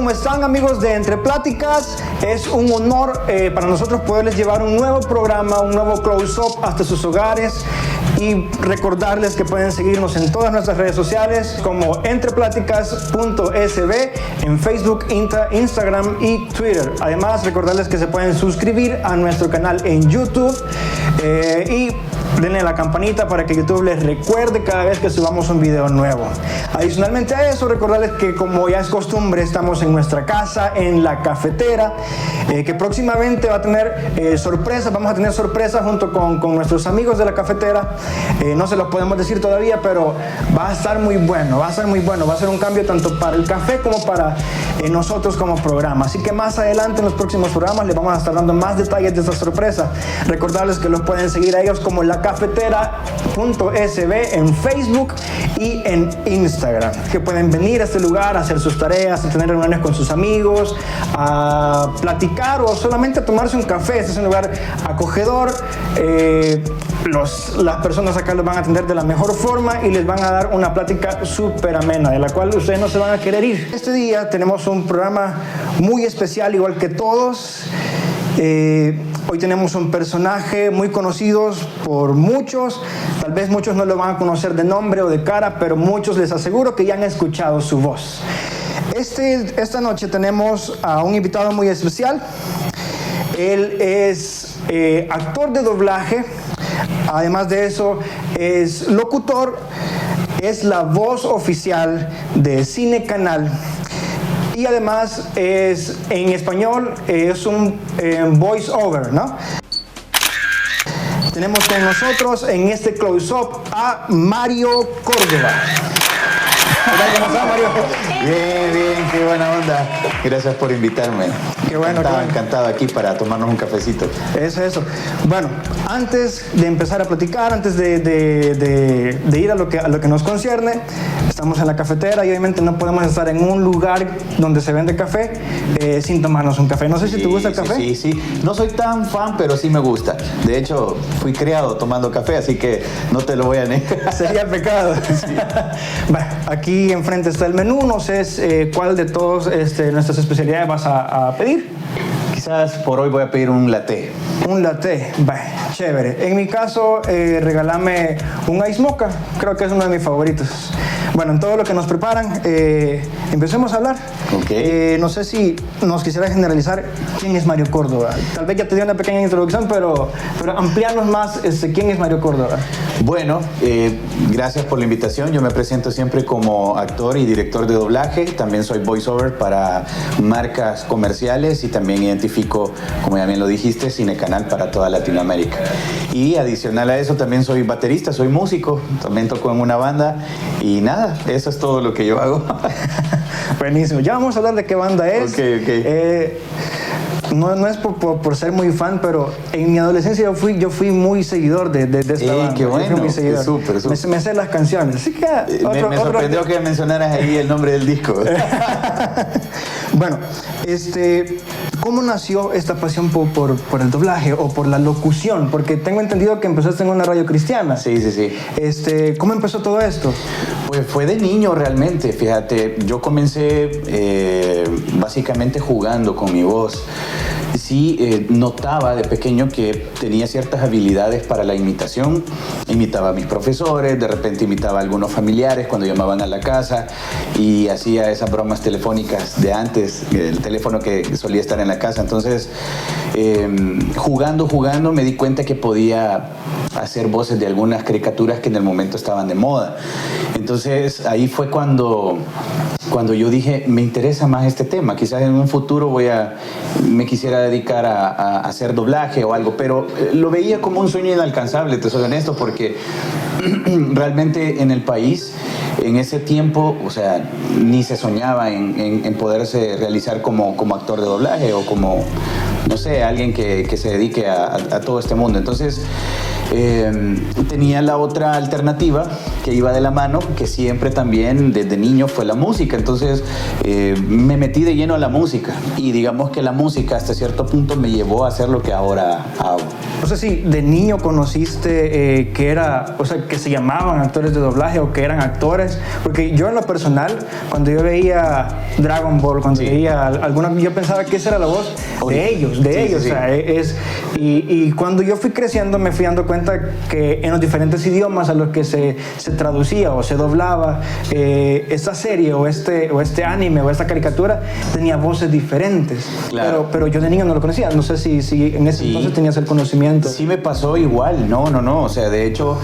¿cómo están, amigos de Entre Pláticas? Es un honor para nosotros poderles llevar un nuevo programa, un nuevo close-up hasta sus hogares y recordarles que pueden seguirnos en todas nuestras redes sociales como entrepláticas.sb en Facebook, Instagram y Twitter. Además, recordarles que se pueden suscribir a nuestro canal en YouTube y denle a la campanita para que YouTube les recuerde cada vez que subamos un video nuevo. Adicionalmente a eso, recordarles que como ya es costumbre, estamos en nuestra casa, en la cafetera, que próximamente va a tener sorpresas. Vamos a tener sorpresas junto con nuestros amigos de la cafetera. No se los podemos decir todavía, pero va a estar muy bueno, va a ser muy bueno. Va a ser un cambio tanto para el café como para nosotros como programa. Así que más adelante en los próximos programas les vamos a estar dando más detalles de esta sorpresa. Recordarles que los pueden seguir a ellos como lacafetera.sb en Facebook y en Instagram, que pueden venir a este lugar a hacer sus tareas, a tener reuniones con sus amigos, a platicar o solamente a tomarse un café. Este es un lugar acogedor. Las personas acá los van a atender de la mejor forma y les van a dar una plática súper amena, de la cual ustedes no se van a querer ir. Este día tenemos un programa muy especial, igual que todos. Hoy tenemos un personaje muy conocido por muchos. Tal vez muchos no lo van a conocer de nombre o de cara, pero muchos les aseguro que ya han escuchado su voz. Esta noche tenemos a un invitado muy especial. Él es actor de doblaje. Además de eso, es locutor, es la voz oficial de Cine Canal. Y además es en español, es un voice over, ¿no? Tenemos con nosotros en este close-up a Mario Córdoba. ¿Cómo estás, Mario? Bien, qué buena onda. Gracias por invitarme. Qué bueno, encantado aquí para tomarnos un cafecito. Eso. Bueno, antes de empezar a platicar, antes de ir a lo que nos concierne, estamos en la cafetera y obviamente no podemos estar en un lugar donde se vende café sin tomarnos un café. No sé si te gusta el café. Sí. No soy tan fan, pero sí me gusta. De hecho, fui criado tomando café, así que no te lo voy a negar. Sería pecado. Sí. Bueno, aquí enfrente está el menú. No sé cuál de todas nuestras especialidades vas a pedir. Quizás por hoy voy a pedir un latte. Un latte, chévere. En mi caso, regálame un ice mocha. Creo que es uno de mis favoritos. Bueno, en todo lo que nos preparan, empecemos a hablar. Okay. No sé si nos quisiera generalizar quién es Mario Córdoba. Tal vez ya te di una pequeña introducción, pero ampliarnos más quién es Mario Córdoba. Bueno, gracias por la invitación. Yo me presento siempre como actor y director de doblaje. También soy voiceover para marcas comerciales y también identifico, como ya bien lo dijiste, Cine Canal para toda Latinoamérica. Y adicional a eso también soy baterista, soy músico, también toco en una banda y nada, eso es todo lo que yo hago. Buenísimo, ya vamos a hablar de qué banda es. Okay. No es por ser muy fan, pero en mi adolescencia yo fui muy seguidor de esta banda. Qué bueno, muy seguidor. Súper. Me sé las canciones, así que... Me sorprendió que mencionaras ahí el nombre del disco. Bueno, ¿cómo nació esta pasión por el doblaje o por la locución? Porque tengo entendido que empezaste en una radio cristiana. Sí. ¿Cómo empezó todo esto? Pues fue de niño realmente, fíjate. Yo comencé básicamente jugando con mi voz. Sí, notaba de pequeño que tenía ciertas habilidades para la imitación. Imitaba a mis profesores, de repente imitaba a algunos familiares cuando llamaban a la casa y hacía esas bromas telefónicas de antes, el teléfono que solía estar en la casa. Entonces, jugando, me di cuenta que podía hacer voces de algunas caricaturas que en el momento estaban de moda. Entonces, ahí fue cuando yo dije, me interesa más este tema, quizás en un futuro me quisiera dedicar a hacer doblaje o algo, pero lo veía como un sueño inalcanzable, te soy honesto, porque realmente en el país, en ese tiempo, o sea, ni se soñaba en poderse realizar como actor de doblaje o como, no sé, alguien que se dedique a todo este mundo. Entonces, tenía la otra alternativa que iba de la mano, que siempre también desde niño fue la música. Entonces me metí de lleno a la música y digamos que la música hasta cierto punto me llevó a hacer lo que ahora hago. No sé si de niño conociste que se llamaban actores de doblaje o que eran actores, porque yo en lo personal, cuando yo veía Dragon Ball, cuando veía yo pensaba que esa era la voz de ellos. Sí. O sea, y cuando yo fui creciendo me fui dando cuenta que en los diferentes idiomas a los que se traducía o se doblaba esta serie o este anime o esta caricatura tenía voces diferentes. Claro. Pero yo de niño no lo conocía. No sé si en ese entonces tenías el conocimiento. Sí me pasó igual. No. O sea, de hecho,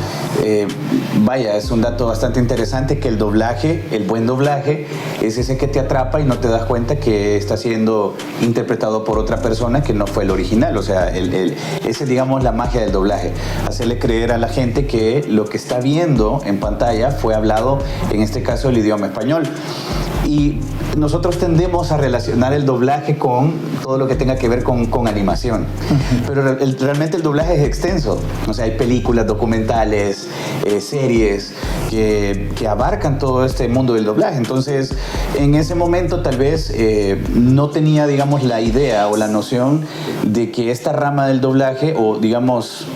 es un dato bastante interesante que el doblaje, el buen doblaje, es ese que te atrapa y no te das cuenta que está siendo interpretado por otra persona que no fue el original. O sea, esa es, digamos, la magia del doblaje. Hacerle creer a la gente que lo que está viendo en pantalla fue hablado, en este caso, el idioma español. Y nosotros tendemos a relacionar el doblaje con todo lo que tenga que ver con animación. Pero realmente el doblaje es extenso. O sea, hay películas, documentales, series que abarcan todo este mundo del doblaje. Entonces, en ese momento tal vez no tenía, digamos, la idea o la noción de que esta rama del doblaje, o digamos,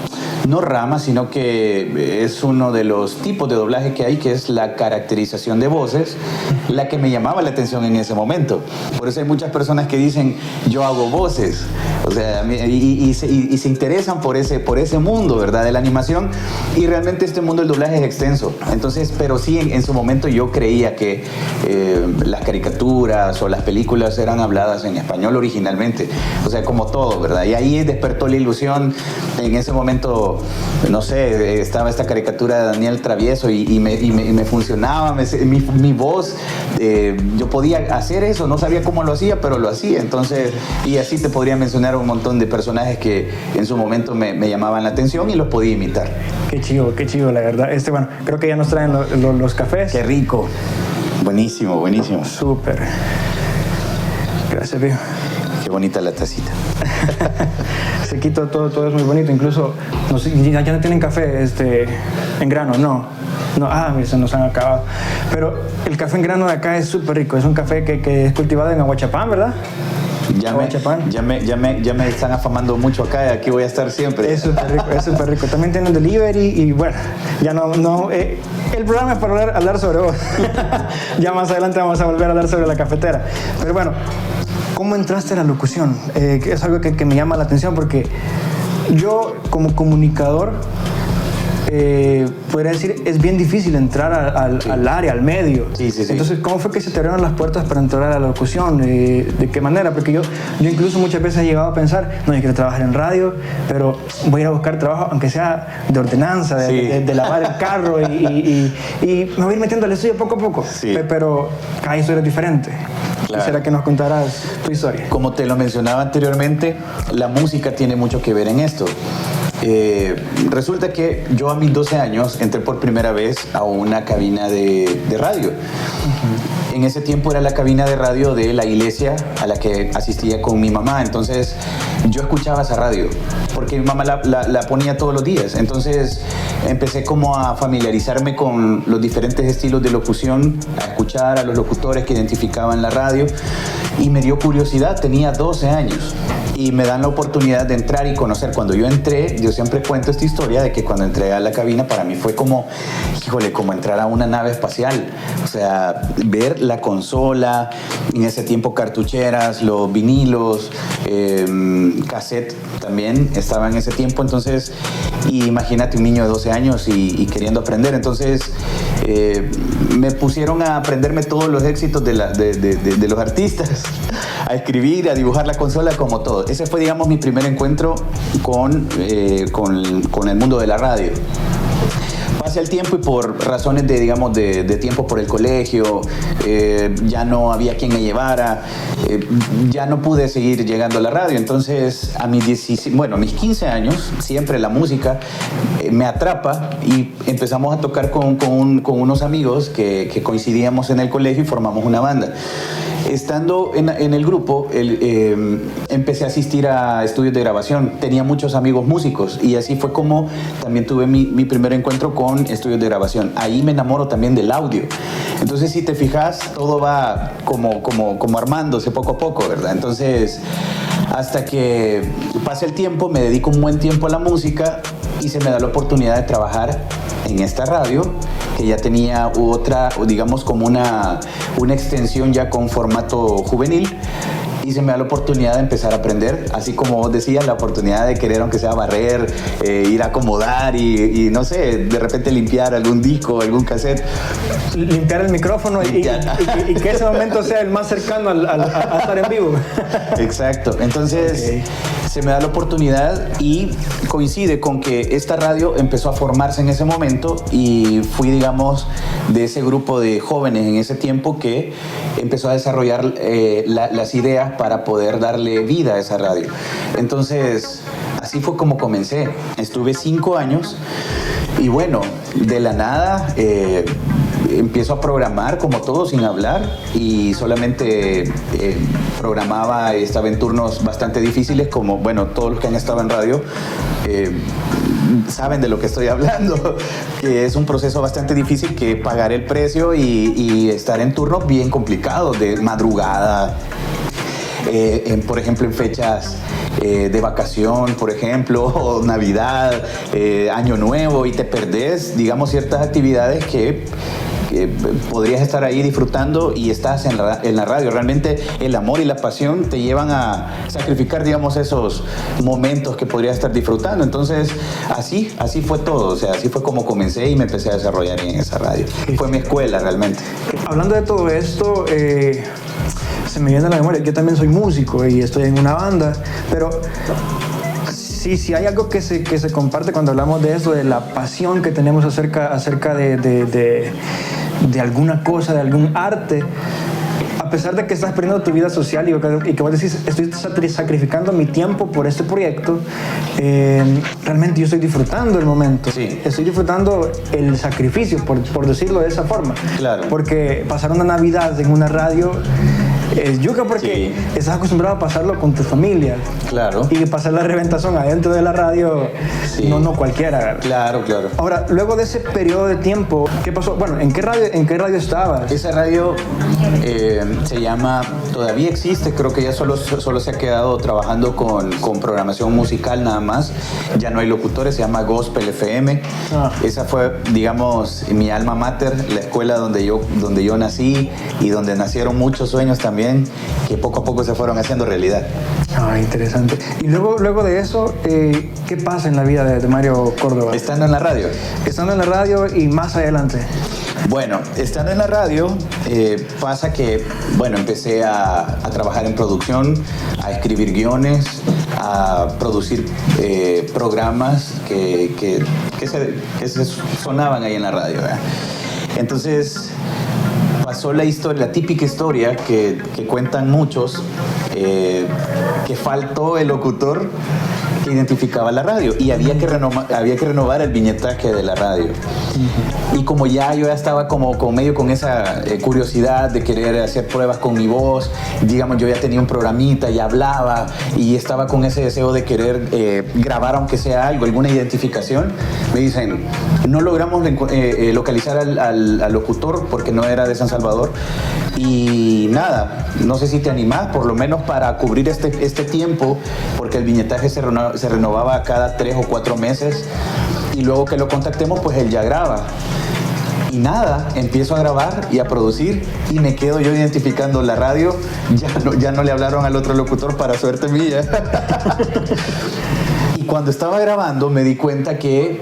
no rama, sino que es uno de los tipos de doblaje que hay, que es la caracterización de voces, la que me llamaba la atención en ese momento. Por eso hay muchas personas que dicen, yo hago voces, o sea, y se interesan por ese mundo, ¿verdad?, de la animación, y realmente este mundo del doblaje es extenso. Entonces, pero sí, en su momento yo creía que las caricaturas o las películas eran habladas en español originalmente, o sea, como todo, ¿verdad? Y ahí despertó la ilusión. En ese momento, no sé, estaba esta caricatura de Daniel Travieso y me funcionaba mi voz. Yo podía hacer eso, no sabía cómo lo hacía, pero lo hacía. Entonces, y así te podría mencionar un montón de personajes que en su momento me llamaban la atención y los podía imitar. Qué chido, la verdad. Bueno, creo que ya nos traen los cafés. Qué rico. Buenísimo. Súper. Gracias, viejo. Qué bonita la tacita. Aquí todo es muy bonito. Incluso ya no tienen café en grano, no, se nos han acabado. Pero el café en grano de acá es súper rico. Es un café que es cultivado en Aguachapán, ¿verdad? Ya me están afamando mucho acá y aquí voy a estar siempre. Es súper rico. También tienen delivery y bueno, ya no el programa es para hablar sobre vos. Ya más adelante vamos a volver a hablar sobre la cafetera. Pero bueno, ¿cómo entraste a la locución? Es algo que me llama la atención porque yo como comunicador podría decir, es bien difícil entrar al área, al medio. Sí. Entonces, ¿cómo fue que se te abrieron las puertas para entrar a la locución? ¿De qué manera? Porque yo incluso muchas veces he llegado a pensar, no, yo quiero trabajar en radio, pero voy a ir a buscar trabajo, aunque sea de ordenanza, de lavar el carro y me voy a ir metiendo al estudio poco a poco. Sí. Pero cada historia es diferente. Claro. Quisiera que nos contaras tu historia. Como te lo mencionaba anteriormente, la música tiene mucho que ver en esto. Resulta que yo a mis 12 años entré por primera vez a una cabina de radio. En ese tiempo era la cabina de radio de la iglesia a la que asistía con mi mamá. Entonces yo escuchaba esa radio porque mi mamá la ponía todos los días. Entonces empecé como a familiarizarme con los diferentes estilos de locución, a escuchar a los locutores que identificaban la radio y me dio curiosidad. Tenía 12 años y me dan la oportunidad de entrar y conocer. Cuando yo entré, yo siempre cuento esta historia de que cuando entré a la cabina para mí fue como entrar a una nave espacial. O sea, ver la consola, en ese tiempo cartucheras, los vinilos, cassette también estaba en ese tiempo. Entonces, imagínate un niño de 12 años y queriendo aprender. Entonces, me pusieron a aprenderme todos los éxitos de los artistas, a escribir, a dibujar la consola, como todo. Ese fue, digamos, mi primer encuentro con el mundo de la radio. Pasa el tiempo y por razones de tiempo por el colegio, ya no había quien me llevara, ya no pude seguir llegando a la radio. Entonces a mis 15 años, siempre la música me atrapa y empezamos a tocar con unos amigos que coincidíamos en el colegio y formamos una banda. Estando en el grupo, empecé a asistir a estudios de grabación. Tenía muchos amigos músicos y así fue como también tuve mi primer encuentro con estudios de grabación. Ahí me enamoro también del audio. Entonces, si te fijas, todo va como armándose poco a poco, ¿verdad? Entonces, hasta que pasa el tiempo, me dedico un buen tiempo a la música y se me da la oportunidad de trabajar en esta radio, que ya tenía otra, digamos, como una extensión ya con formato juvenil, y se me da la oportunidad de empezar a aprender, así como vos decías, la oportunidad de querer, aunque sea barrer, ir a acomodar y no sé, de repente limpiar algún disco, algún cassette. Limpiar el micrófono y que ese momento sea el más cercano a estar en vivo. Exacto, entonces se me da la oportunidad y coincide con que esta radio empezó a formarse en ese momento y fui, digamos, de ese grupo de jóvenes en ese tiempo que empezó a desarrollar las ideas para poder darle vida a esa radio. Entonces, así fue como comencé. Estuve 5 años y bueno, de la nada empiezo a programar como todo sin hablar y solamente programaba, estaba en turnos bastante difíciles, como bueno, todos los que han estado en radio saben de lo que estoy hablando, que es un proceso bastante difícil, que pagar el precio y estar en turnos bien complicados, de madrugada, por ejemplo en fechas de vacación, por ejemplo, o Navidad, Año Nuevo, y te perdés, digamos, ciertas actividades que podrías estar ahí disfrutando y estás en la radio. Realmente el amor y la pasión te llevan a sacrificar, digamos, esos momentos que podrías estar disfrutando. Entonces, así fue todo. O sea, así fue como comencé y me empecé a desarrollar en esa radio. Fue mi escuela, realmente. Hablando de todo esto, se me viene a la memoria, yo también soy músico y estoy en una banda, pero si hay algo que se comparte cuando hablamos de eso, de la pasión que tenemos acerca de alguna cosa, de algún arte, a pesar de que estás perdiendo tu vida social y que vos decís, estoy sacrificando mi tiempo por este proyecto, realmente yo estoy disfrutando el momento. Sí. Estoy disfrutando el sacrificio, por decirlo de esa forma. Claro. Porque pasar una Navidad en una radio es yuca, porque estás acostumbrado a pasarlo con tu familia. Claro. Y pasar la reventazón adentro de la radio, no cualquiera. Claro. Ahora, luego de ese periodo de tiempo, ¿qué pasó? Bueno, ¿en qué radio estabas? Esa radio se llama, todavía existe, creo que ya solo se ha quedado trabajando con programación musical nada más. Ya no hay locutores, se llama Gospel FM. Esa fue, digamos, mi alma mater, la escuela donde yo nací y donde nacieron muchos sueños también, que poco a poco se fueron haciendo realidad. Interesante. Y luego de eso, ¿qué pasa en la vida de Mario Córdoba? Estando en la radio. Estando en la radio y más adelante. Bueno, estando en la radio, pasa que, bueno, empecé a trabajar en producción, a escribir guiones, a producir programas que se sonaban ahí en la radio, ¿verdad? Entonces, pasó la típica historia que cuentan muchos, que faltó el locutor que identificaba la radio y había que renovar el viñetaje de la radio. Y como yo ya estaba como medio con esa curiosidad de querer hacer pruebas con mi voz, digamos, yo ya tenía un programita, ya hablaba y estaba con ese deseo de querer grabar aunque sea algo, alguna identificación. Me dicen, no logramos localizar al locutor porque no era de San Salvador y nada, no sé si te animás por lo menos para cubrir este tiempo, porque el viñetaje se renovaba cada 3 o 4 meses y luego que lo contactemos pues él ya graba. Y nada, empiezo a grabar y a producir y me quedo yo identificando la radio. Ya no le hablaron al otro locutor, para suerte mía. Y cuando estaba grabando me di cuenta que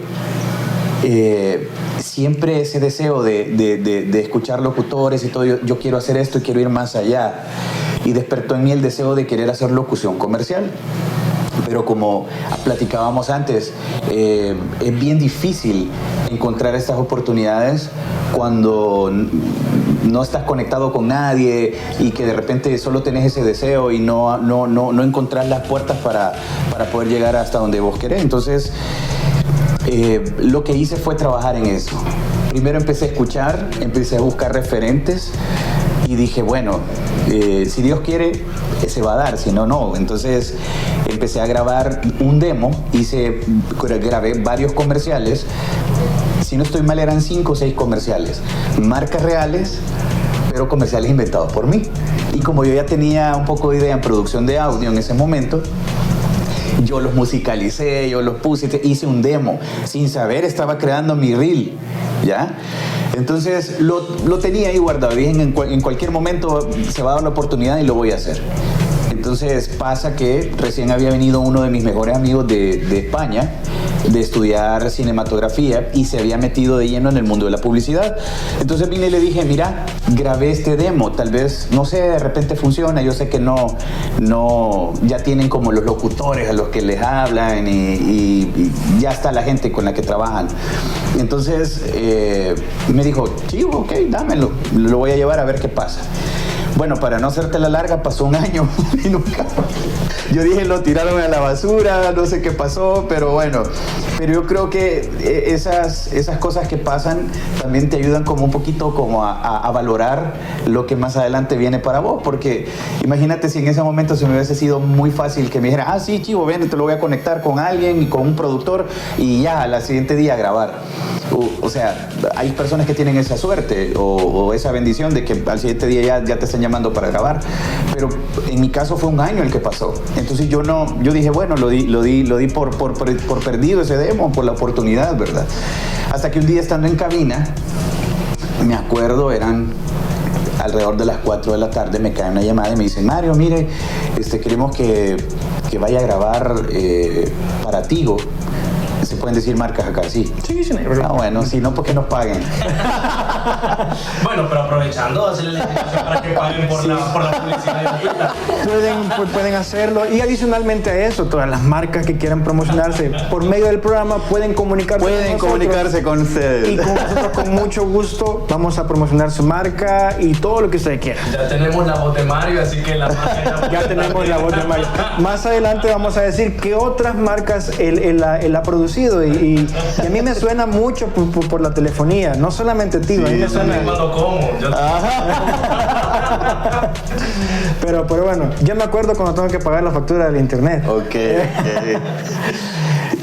siempre ese deseo de escuchar locutores y todo, yo quiero hacer esto y quiero ir más allá. Y despertó en mí el deseo de querer hacer locución comercial. Pero como platicábamos antes, es bien difícil encontrar estas oportunidades cuando no estás conectado con nadie y que de repente solo tenés ese deseo y no encontrás las puertas para poder llegar hasta donde vos querés. Entonces, lo que hice fue trabajar en eso. Primero empecé a escuchar, empecé a buscar referentes Y dije, bueno, si Dios quiere, se va a dar, si no, no. Entonces empecé a grabar un demo, grabé varios comerciales. Si no estoy mal, eran 5 o 6 comerciales. Marcas reales, pero comerciales inventados por mí. Y como yo ya tenía un poco de idea en producción de audio en ese momento, yo los musicalicé, yo los puse, hice un demo. Sin saber, estaba creando mi reel, ¿ya? Entonces lo tenía ahí guardado. Dije, en cualquier momento se va a dar la oportunidad y lo voy a hacer. Entonces pasa que recién había venido uno de mis mejores amigos de España, de estudiar cinematografía, y se había metido de lleno en el mundo de la publicidad. Entonces vine y le dije, mira, grabé este demo, tal vez, no sé, de repente funciona. Yo sé que no, ya tienen como los locutores a los que les hablan y ya está la gente con la que trabajan. Entonces me dijo, chivo, ok, dámelo, lo voy a llevar a ver qué pasa. Bueno, para no hacerte la larga, pasó un año y nunca... Yo dije, lo tiraron a la basura, no sé qué pasó, pero bueno. Pero yo creo que esas cosas que pasan también te ayudan como un poquito como a valorar lo que más adelante viene para vos. Porque imagínate si en ese momento se me hubiese sido muy fácil que me dijera, ah, sí, chivo, ven, te lo voy a conectar con alguien y con un productor y ya, al siguiente día a grabar. O sea, hay personas que tienen esa suerte o esa bendición de que al siguiente día ya te están llamando para grabar. Pero en mi caso fue un año el que pasó. Entonces yo dije, bueno, lo di por perdido ese demo, por la oportunidad, ¿verdad? Hasta que un día estando en cabina, me acuerdo, eran alrededor de las 4 de la tarde, me cae una llamada y me dicen, Mario, mire, queremos que vaya a grabar para Tigo. ¿Se pueden decir marcas acá? Sí. Sí, sí. Ah, bueno, si no, ¿por qué nos paguen? Bueno, pero aprovechando, hacerle la invitación para que paguen por la publicidad gratuita. Pueden hacerlo. Y adicionalmente a eso, todas las marcas que quieran promocionarse por medio del programa pueden comunicarse con ustedes. Y con nosotros, con mucho gusto, vamos a promocionar su marca y todo lo que ustedes quieran. Ya tenemos la voz de Mario, así que la marca ya tenemos la voz de Mario. Más adelante vamos a decir qué otras marcas él ha producido. Y a mí me suena mucho por la telefonía, no solamente Tigo, sí, a mí me suena... Cuando como, pero bueno, yo me acuerdo cuando tengo que pagar la factura del internet. Ok.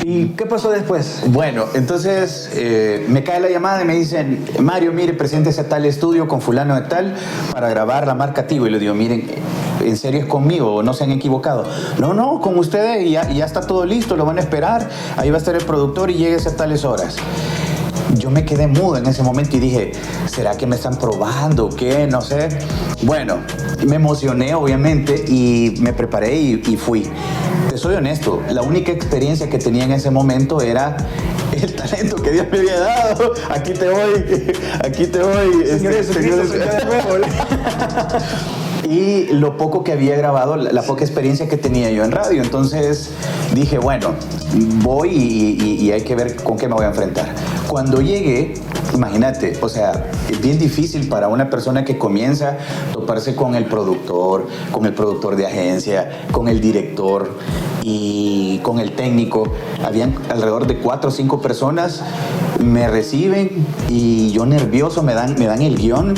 ¿Y qué pasó después? Bueno, entonces me cae la llamada y me dicen, Mario, mire, preséntese a tal estudio con fulano de tal para grabar la marca Tigo. Y le digo, miren, ¿en serio es conmigo? ¿No se han equivocado? No, con ustedes y ya está todo listo, lo van a esperar. Ahí va a estar el productor y lléguese a tales horas. Yo me quedé mudo en ese momento y dije, ¿será que me están probando? ¿Qué? No sé. Bueno, me emocioné obviamente y me preparé y fui. Te soy honesto, la única experiencia que tenía en ese momento era el talento que Dios me había dado. Aquí te voy. Señores, Y lo poco que había grabado, la poca experiencia que tenía yo en radio. Entonces dije, bueno, voy y hay que ver con qué me voy a enfrentar. Cuando llegué, imagínate, o sea, es bien difícil para una persona que comienza a toparse con el productor de agencia, con el director y con el técnico. Habían alrededor de 4 o 5 personas, me reciben y yo nervioso, me dan el guión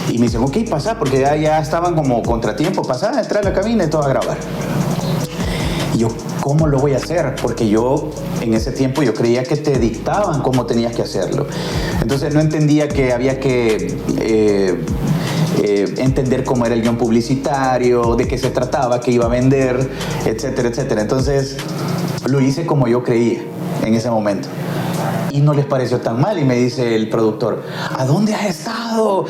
y me dicen, ok, pasa, porque ya estaban como contratiempo, pasa, entra a la cabina y todo a grabar. Y yo, ¿cómo lo voy a hacer? Porque yo, en ese tiempo, yo creía que te dictaban cómo tenías que hacerlo. Entonces no entendía que había que entender cómo era el guión publicitario, de qué se trataba, qué iba a vender, etcétera, etcétera. Entonces lo hice como yo creía en ese momento. Y no les pareció tan mal y me dice el productor, ¿a dónde has estado?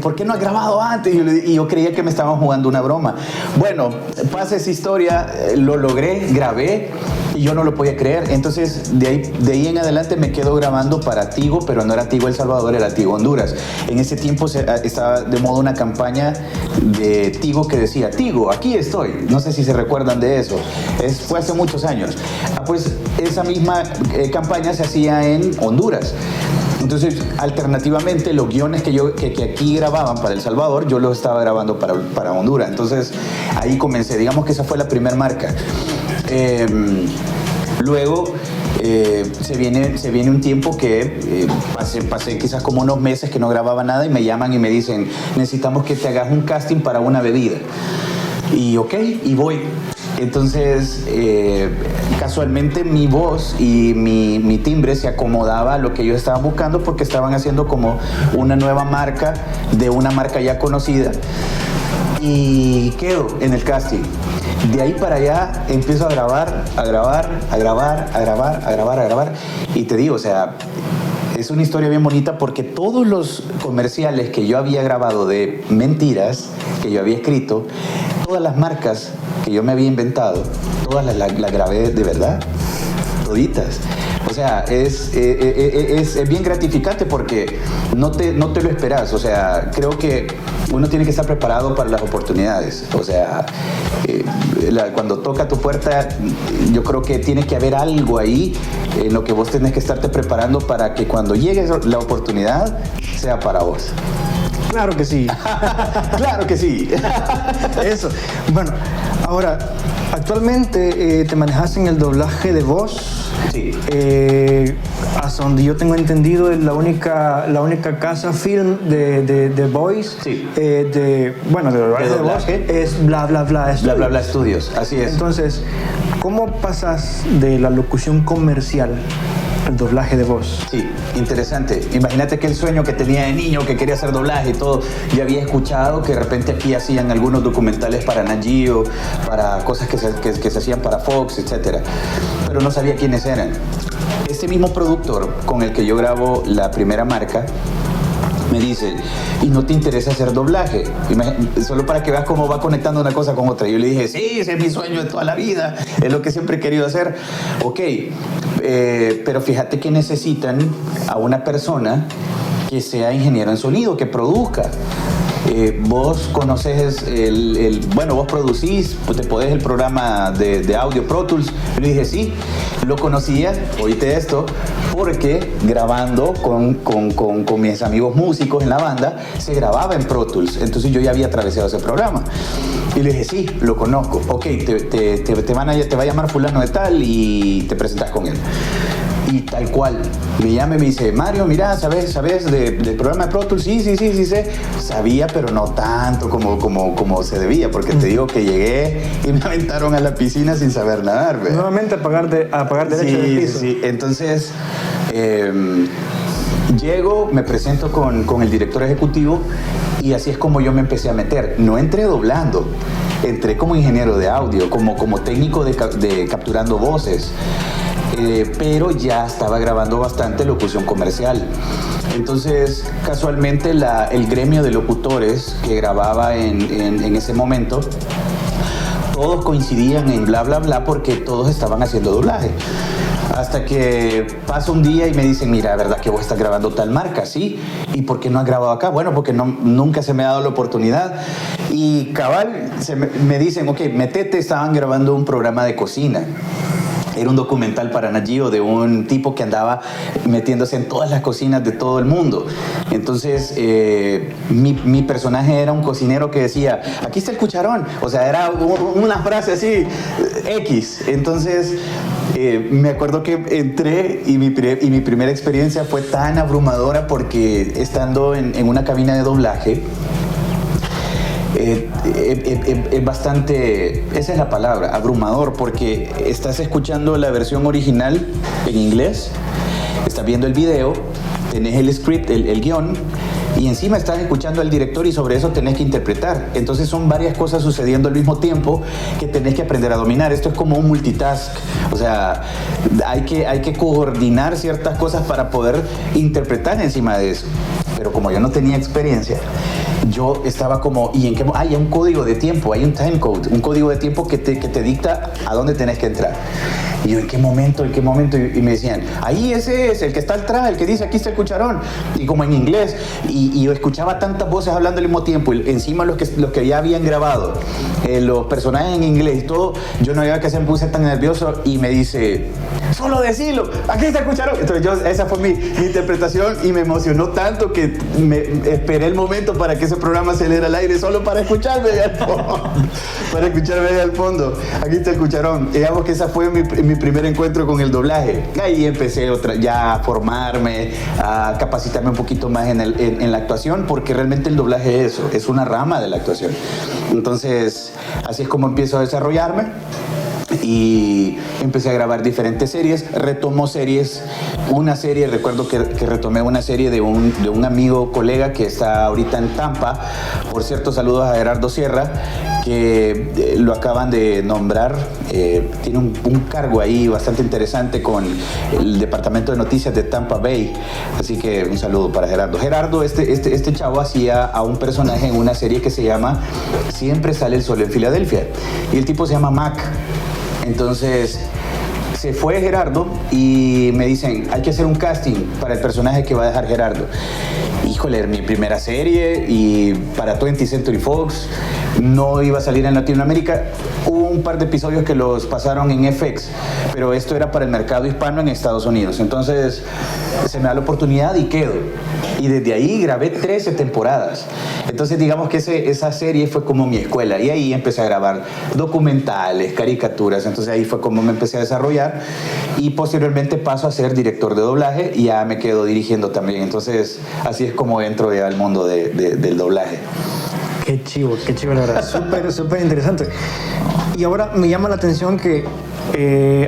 ¿Por qué no has grabado antes? Y yo creía que me estaban jugando una broma. Bueno, pasa esa historia, lo logré, grabé y yo no lo podía creer. Entonces de ahí en adelante me quedo grabando para Tigo, pero no era Tigo El Salvador, era Tigo Honduras. En ese tiempo estaba de moda una campaña de Tigo que decía, Tigo, aquí estoy. No sé si se recuerdan de eso. Fue hace muchos años. Pues esa misma campaña se hacía en Honduras. Entonces, alternativamente, los guiones que aquí grababan para El Salvador, yo los estaba grabando para Honduras. Entonces, ahí comencé. Digamos que esa fue la primera marca. Luego, se viene un tiempo que pasé quizás como unos meses que no grababa nada y me llaman y me dicen, necesitamos que te hagas un casting para una bebida. Y ok, y voy. Entonces, casualmente mi voz y mi timbre se acomodaba a lo que ellos estaban buscando porque estaban haciendo como una nueva marca de una marca ya conocida. Y quedo en el casting. De ahí para allá empiezo a grabar. Y te digo, o sea, es una historia bien bonita porque todos los comerciales que yo había grabado de mentiras, que yo había escrito, todas las marcas que yo me había inventado, todas las grabé de verdad, toditas. O sea, es bien gratificante porque no te lo esperas. O sea, creo que uno tiene que estar preparado para las oportunidades. O sea, cuando toca tu puerta, yo creo que tiene que haber algo ahí en lo que vos tenés que estarte preparando para que cuando llegue la oportunidad sea para vos. Claro que sí. Claro que sí. Eso. Bueno, ahora, actualmente te manejas en el doblaje de voz. Sí. Hasta donde yo tengo entendido, es la única casa film de voice. Sí. De doblaje. voz es Bla Bla Bla Studios. Bla Bla Bla Studios, así es. Entonces, ¿cómo pasas de la locución comercial al doblaje de voz? Sí, interesante. Imagínate que el sueño que tenía de niño, que quería hacer doblaje y todo, yo había escuchado que de repente aquí hacían algunos documentales para Nat Geo, para cosas que se hacían para Fox, etc. Pero no sabía quiénes eran. Este mismo productor con el que yo grabo la primera marca me dice, ¿y no te interesa hacer doblaje? Solo para que veas cómo va conectando una cosa con otra. Yo le dije, sí, ese es mi sueño de toda la vida, es lo que siempre he querido hacer. Ok, pero fíjate que necesitan a una persona que sea ingeniero en sonido, que produzca. Vos conoces vos producís, pues te podés el programa de audio Pro Tools. Yo le dije, sí, lo conocía, oíste esto, porque grabando con mis amigos músicos en la banda, se grababa en Pro Tools. Entonces yo ya había atravesado ese programa. Y le dije, sí, lo conozco. Ok, te va a llamar fulano de tal y te presentas con él. Y tal cual, me llama y me dice, Mario, mira, ¿sabes del programa de Pro Tools? Sí, sé. Sabía, pero no tanto como se debía, porque te digo que llegué y me aventaron a la piscina sin saber nadar. ¿Ve? Nuevamente a pagar derecho del piso. Sí. Entonces, llego, me presento con el director ejecutivo y así es como yo me empecé a meter. No entré doblando, entré como ingeniero de audio, como técnico de capturando voces. Pero ya estaba grabando bastante locución comercial. Entonces, casualmente, el gremio de locutores que grababa en ese momento, todos coincidían en Bla Bla Bla porque todos estaban haciendo doblaje. Hasta que pasa un día y me dicen, mira, ¿verdad que vos estás grabando tal marca? Sí. ¿Y por qué no has grabado acá? Bueno, porque nunca se me ha dado la oportunidad. Y cabal, me dicen, ok, métete, estaban grabando un programa de cocina. Era un documental para Nat Geo de un tipo que andaba metiéndose en todas las cocinas de todo el mundo. Entonces, mi personaje era un cocinero que decía, aquí está el cucharón. O sea, era una frase así, X. Entonces, me acuerdo que entré y mi primera experiencia fue tan abrumadora porque estando en una cabina de doblaje, es bastante, esa es la palabra, abrumador, porque estás escuchando la versión original en inglés, estás viendo el video, tenés el script, el guión, y encima estás escuchando al director y sobre eso tenés que interpretar. Entonces son varias cosas sucediendo al mismo tiempo que tenés que aprender a dominar. Esto es como un multitask, o sea, hay que coordinar ciertas cosas para poder interpretar encima de eso. Pero como yo no tenía experiencia, yo estaba como, ¿y en qué? Hay un código de tiempo, hay un time code, un código de tiempo que te dicta a dónde tenés que entrar. Y yo, ¿en qué momento? Y me decían, ahí ese es, el que está atrás, el que dice, aquí está el cucharón. Y como en inglés. Y yo escuchaba tantas voces hablando al mismo tiempo. Y encima los que ya habían grabado, los personajes en inglés y todo, yo no había que se me puse tan nervioso. Y me dice, solo decilo, aquí está el cucharón. Entonces esa fue mi interpretación y me emocionó tanto que me esperé el momento para que ese programa se le era al aire solo para escucharme de al fondo. Para escucharme de al fondo. Aquí está el cucharón. Digamos que ese fue mi primer encuentro con el doblaje. Ahí empecé ya a formarme, a capacitarme un poquito más en la actuación, porque realmente el doblaje es eso, es una rama de la actuación. Entonces, así es como empiezo a desarrollarme. Y empecé a grabar diferentes series, retomo series, recuerdo que retomé una serie de un amigo, colega que está ahorita en Tampa, por cierto, saludos a Gerardo Sierra, que lo acaban de nombrar, tiene un cargo ahí bastante interesante con el departamento de noticias de Tampa Bay, así que un saludo para Gerardo. Gerardo, este chavo hacía a un personaje en una serie que se llama Siempre sale el sol en Filadelfia, y el tipo se llama Mac. Entonces se fue Gerardo y me dicen, hay que hacer un casting para el personaje que va a dejar Gerardo. Híjole, era mi primera serie y para 20th Century Fox, no iba a salir en Latinoamérica. Hubo un par de episodios que los pasaron en FX, pero esto era para el mercado hispano en Estados Unidos. Entonces se me da la oportunidad y quedo. Y desde ahí grabé 13 temporadas. Entonces digamos que esa serie fue como mi escuela. Y ahí empecé a grabar documentales, caricaturas. Entonces ahí fue como me empecé a desarrollar. Y posteriormente paso a ser director de doblaje y ya me quedo dirigiendo también. Entonces así es como entro ya al mundo del doblaje. Qué chivo, la verdad. Súper interesante. Y ahora me llama la atención que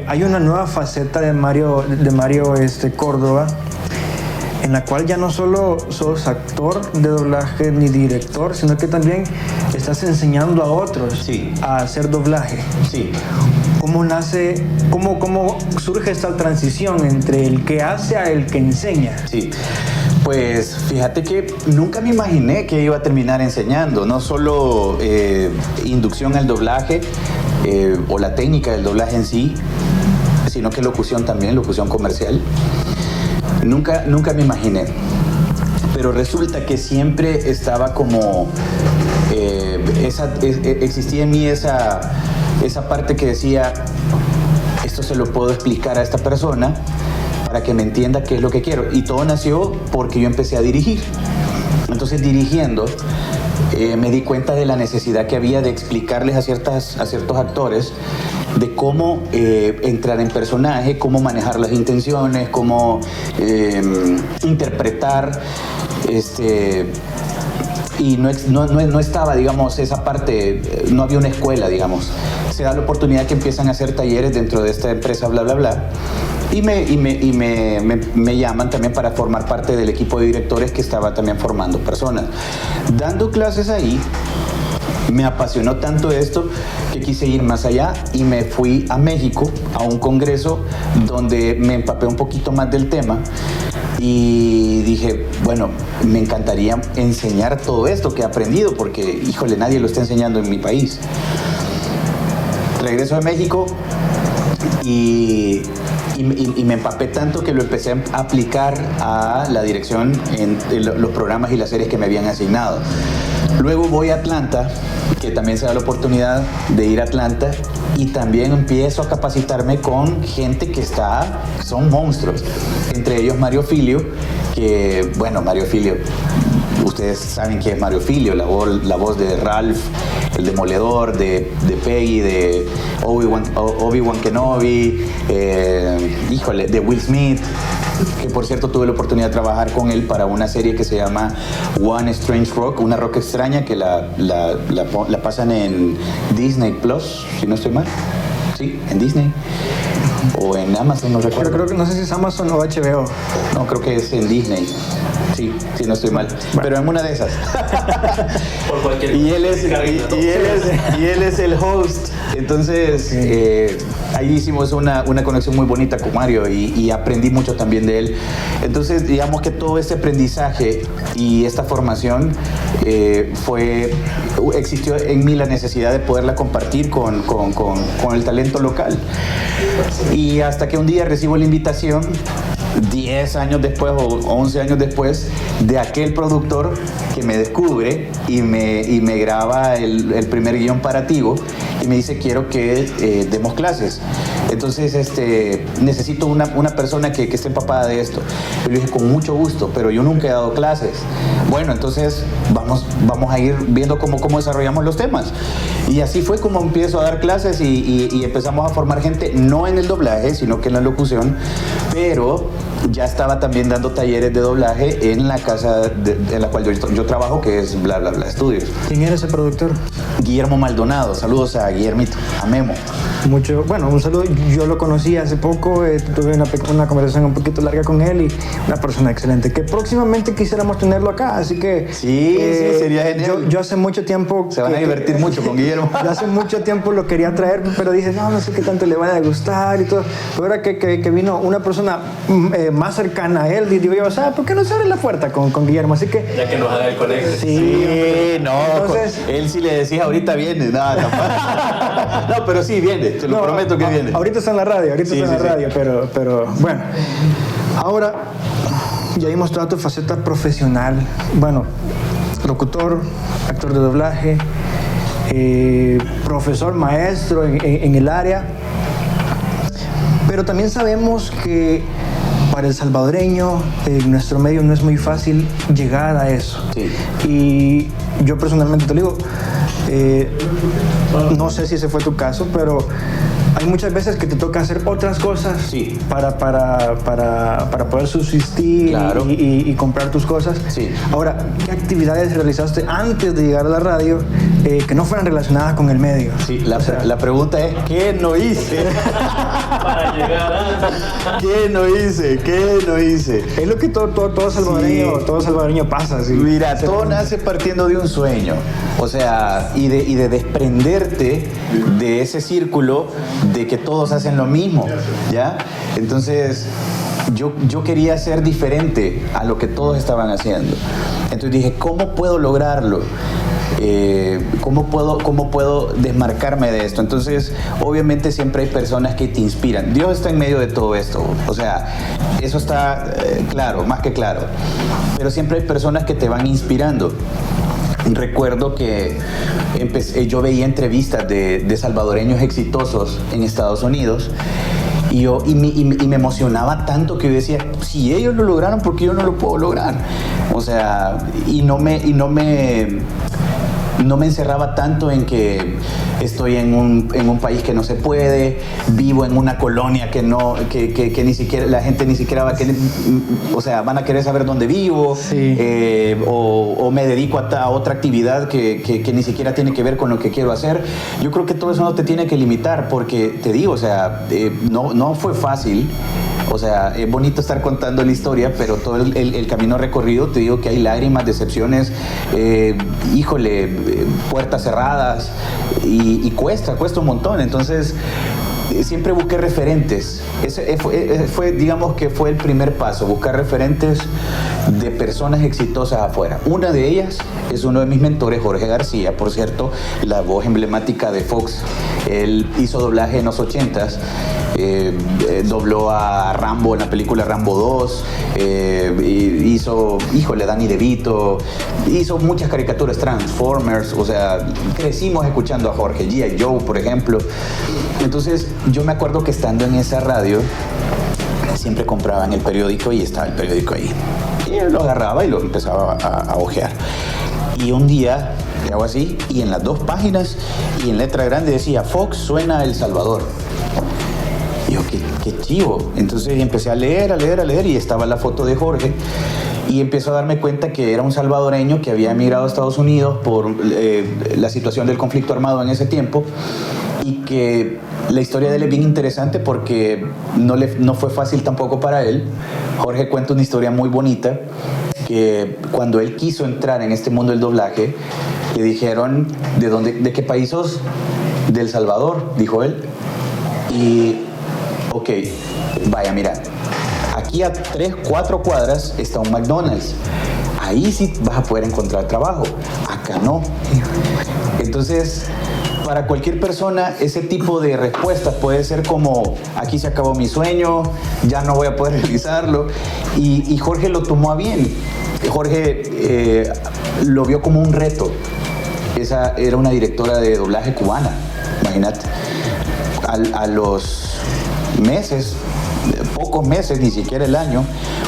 hay una nueva faceta de Mario Córdoba, en la cual ya no solo sos actor de doblaje ni director, sino que también estás enseñando a otros sí. a hacer doblaje. Sí. ¿Cómo surge esta transición entre el que hace a el que enseña? Sí. Pues fíjate que nunca me imaginé que iba a terminar enseñando, no solo inducción al doblaje o la técnica del doblaje en sí, sino que locución también, locución comercial. Nunca me imaginé, pero resulta que siempre estaba como, existía en mí esa parte que decía, esto se lo puedo explicar a esta persona para que me entienda qué es lo que quiero. Y todo nació porque yo empecé a dirigir. Entonces dirigiendo me di cuenta de la necesidad que había de explicarles a ciertos actores de cómo entrar en personaje, cómo manejar las intenciones, cómo interpretar, y no estaba, digamos, esa parte, no había una escuela, digamos. Se da la oportunidad que empiezan a hacer talleres dentro de esta empresa, bla, bla, bla. Y me llaman también para formar parte del equipo de directores que estaba también formando personas. Dando clases ahí, me apasionó tanto esto que quise ir más allá y me fui a México a un congreso donde me empapé un poquito más del tema y dije, bueno, me encantaría enseñar todo esto que he aprendido porque, híjole, nadie lo está enseñando en mi país. Regreso a México y me empapé tanto que lo empecé a aplicar a la dirección en los programas y las series que me habían asignado. Luego voy a Atlanta, que también se da la oportunidad de ir a Atlanta, y también empiezo a capacitarme con gente que son monstruos. Entre ellos Mario Filio, que, bueno, Mario Filio, ustedes saben quién es Mario Filio, la voz de Ralph, el Demoledor, de Peggy, de Obi-Wan Kenobi, de Will Smith, que por cierto tuve la oportunidad de trabajar con él para una serie que se llama One Strange Rock, una rock extraña que la pasan en Disney Plus, si no estoy mal. Sí, en Disney. O en Amazon, no recuerdo. Pero creo que no sé si es Amazon o HBO. No, creo que es en Disney. Sí, no estoy mal. Bueno. Pero en una de esas. Por cualquier y él es el host. Entonces, ahí hicimos una conexión muy bonita con Mario y aprendí mucho también de él. Entonces, digamos que todo este aprendizaje y esta formación existió en mí la necesidad de poderla compartir con el talento local. Y hasta que un día recibo la invitación 10 años después o 11 años después de aquel productor que me descubre y me graba el primer guión para Tigo y me dice quiero que demos clases. Entonces, necesito una persona que esté empapada de esto. Y le dije, con mucho gusto, pero yo nunca he dado clases. Bueno, entonces vamos a ir viendo cómo desarrollamos los temas. Y así fue como empiezo a dar clases y empezamos a formar gente, no en el doblaje, sino que en la locución, pero ya estaba también dando talleres de doblaje en la casa en la cual yo trabajo, que es Bla Bla Bla Studios. ¿Quién era ese productor? Guillermo Maldonado. Saludos a Guillermito, a Memo. Un saludo. Yo lo conocí hace poco, tuve una conversación un poquito larga con él y una persona excelente que próximamente quisiéramos tenerlo acá, así que sí, sería genial. Yo hace mucho tiempo se van a divertir mucho con Guillermo. Yo hace mucho tiempo lo quería traer, pero dije no sé qué tanto le van a gustar y todo. Pero ahora que vino una persona más cercana a él, digo yo, ¿por qué no se abre la puerta con Guillermo? Así que ya que nos haga el conecte. Sí, no. Entonces, él si le decís ahorita viene, no, pero sí viene. Te lo prometo que viene. Ahorita está en la radio, pero bueno. Ahora ya hemos mostrado tu faceta profesional. Bueno, locutor, actor de doblaje, profesor, maestro en el área. Pero también sabemos que para el salvadoreño, en nuestro medio no es muy fácil llegar a eso. Sí. Y yo personalmente te lo digo, no sé si ese fue tu caso, pero hay muchas veces que te toca hacer otras cosas sí. para poder subsistir, claro. y comprar tus cosas. Sí. Ahora, ¿qué actividades realizaste antes de llegar a la radio que no fueran relacionadas con el medio? Sí, la pregunta es, ¿qué no hice? Para llegar a... ¿Qué no hice? Es lo que todo salvadoreño pasa. ¿Sí? Mira, todo nace partiendo de un sueño. O sea, y de desprenderte de ese círculo de que todos hacen lo mismo, ¿ya? Entonces, yo quería ser diferente a lo que todos estaban haciendo. Entonces dije, ¿cómo puedo lograrlo? ¿Cómo puedo desmarcarme de esto? Entonces, obviamente siempre hay personas que te inspiran. Dios está en medio de todo esto. O sea, eso está claro, más que claro. Pero siempre hay personas que te van inspirando. Recuerdo que yo veía entrevistas de salvadoreños exitosos en Estados Unidos y me emocionaba tanto que yo decía, si ellos lo lograron, ¿por qué yo no lo puedo lograr? O sea, y no me encerraba tanto en que estoy en un país que no se puede, vivo en una colonia que ni siquiera la gente ni siquiera va a querer, o sea, van a querer saber dónde vivo, sí. O me dedico a otra actividad que ni siquiera tiene que ver con lo que quiero hacer. Yo creo que todo eso no te tiene que limitar, porque te digo, o sea, no fue fácil. O sea, es bonito estar contando la historia, pero todo el camino recorrido, te digo que hay lágrimas, decepciones, puertas cerradas y cuesta un montón. Entonces, siempre busqué referentes. Ese fue, digamos que fue el primer paso, buscar referentes de personas exitosas afuera. Una de ellas es uno de mis mentores, Jorge García, por cierto, la voz emblemática de Fox. Él hizo doblaje en los 80s, dobló a Rambo en la película Rambo 2, hizo, Danny DeVito, hizo muchas caricaturas, Transformers, o sea, crecimos escuchando a Jorge, G.I. Joe, por ejemplo. Entonces, yo me acuerdo que estando en esa radio, siempre compraban el periódico y estaba el periódico ahí. Y lo agarraba y lo empezaba a hojear. Y un día le hago así, y en las dos páginas, y en letra grande decía, Fox suena a El Salvador. Y yo, qué chivo. Entonces empecé a leer, y estaba la foto de Jorge. Y empiezo a darme cuenta que era un salvadoreño que había emigrado a Estados Unidos por la situación del conflicto armado en ese tiempo. Y que la historia de él es bien interesante porque no fue fácil tampoco para él. Jorge cuenta una historia muy bonita, que cuando él quiso entrar en este mundo del doblaje, le dijeron, ¿de qué país sos? De El Salvador, dijo él. Y, ok, vaya, mira, aquí a 3-4 cuadras está un McDonald's. Ahí sí vas a poder encontrar trabajo, acá no. Entonces, para cualquier persona, ese tipo de respuestas puede ser como, aquí se acabó mi sueño, ya no voy a poder realizarlo. Y Jorge lo tomó a bien. Jorge lo vio como un reto. Esa era una directora de doblaje cubana, imagínate. A los meses, pocos meses, ni siquiera el año,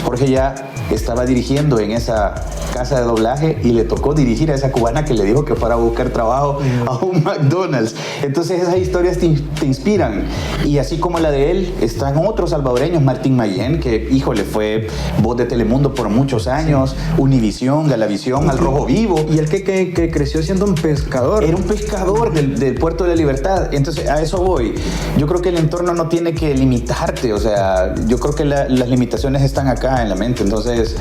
Jorge ya estaba dirigiendo en esa casa de doblaje y le tocó dirigir a esa cubana que le dijo que fuera a buscar trabajo a un McDonald's. Entonces esas historias te inspiran. Y así como la de él, están otros salvadoreños, Martín Mayén, que, híjole, fue voz de Telemundo por muchos años, Univisión, Galavisión, Al Rojo Vivo. Y él que creció siendo un pescador. Era un pescador del Puerto de la Libertad. Entonces, a eso voy. Yo creo que el entorno no tiene que limitarte. O sea, yo creo que las limitaciones están acá en la mente. Entonces,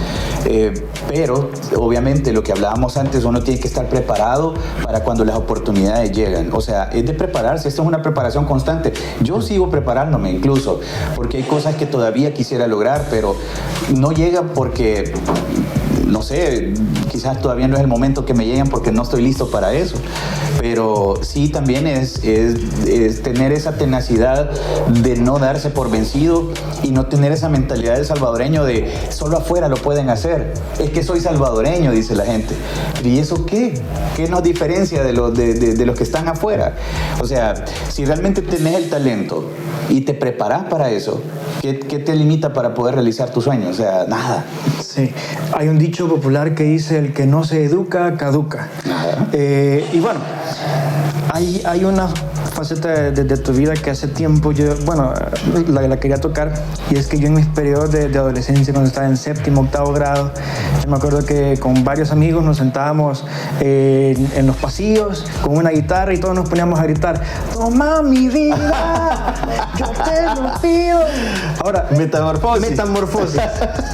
pero obviamente lo que hablábamos antes, uno tiene que estar preparado para cuando las oportunidades llegan. O sea, es de prepararse. Esto es una preparación constante. Yo sigo preparándome incluso, porque hay cosas que todavía quisiera lograr, pero no llegan porque, no sé, quizás todavía no es el momento que me lleguen porque no estoy listo para eso. Pero sí, también es tener esa tenacidad de no darse por vencido y no tener esa mentalidad del salvadoreño de solo afuera lo pueden hacer. Es que soy salvadoreño, dice la gente. ¿Y eso qué? ¿Qué nos diferencia de los que están afuera? O sea, si realmente tenés el talento y te preparás para eso, ¿qué te limita para poder realizar tus sueños? O sea, nada. Sí, hay un dicho popular que dice: el que no se educa, caduca. Y bueno, hay una faceta de tu vida que hace tiempo yo, bueno, la quería tocar, y es que yo en mis periodos de adolescencia, cuando estaba en séptimo, octavo grado, yo me acuerdo que con varios amigos nos sentábamos en los pasillos con una guitarra y todos nos poníamos a gritar: toma mi vida, yo te lo pido. Ahora, Metamorfosis.